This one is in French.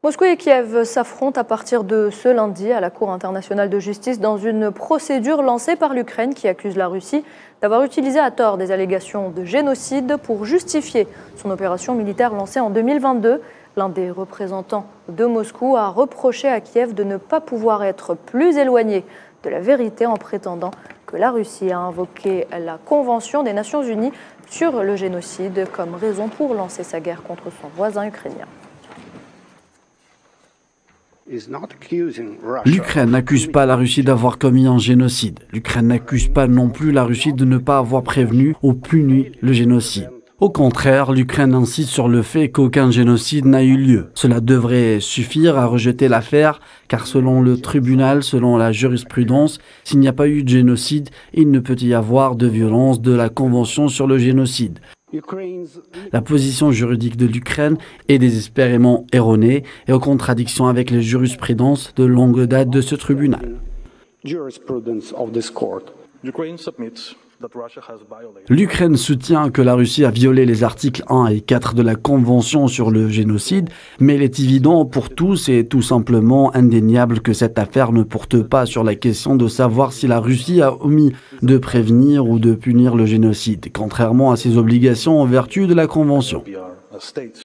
Moscou et Kiev s'affrontent à partir de ce lundi à la Cour internationale de justice dans une procédure lancée par l'Ukraine qui accuse la Russie d'avoir utilisé à tort des allégations de génocide pour justifier son opération militaire lancée en 2022. L'un des représentants de Moscou a reproché à Kiev de ne pas pouvoir être plus éloigné de la vérité en prétendant que la Russie a invoqué la Convention des Nations Unies sur le génocide comme raison pour lancer sa guerre contre son voisin ukrainien. L'Ukraine n'accuse pas la Russie d'avoir commis un génocide. L'Ukraine n'accuse pas non plus la Russie de ne pas avoir prévenu ou puni le génocide. Au contraire, l'Ukraine insiste sur le fait qu'aucun génocide n'a eu lieu. Cela devrait suffire à rejeter l'affaire, car selon le tribunal, selon la jurisprudence, s'il n'y a pas eu de génocide, il ne peut y avoir de violence de la Convention sur le génocide. La position juridique de l'Ukraine est désespérément erronée et en contradiction avec les jurisprudences de longue date de ce tribunal. L'Ukraine soutient que la Russie a violé les articles 1 et 4 de la Convention sur le génocide, mais il est évident pour tous et tout simplement indéniable que cette affaire ne porte pas sur la question de savoir si la Russie a omis de prévenir ou de punir le génocide, contrairement à ses obligations en vertu de la Convention.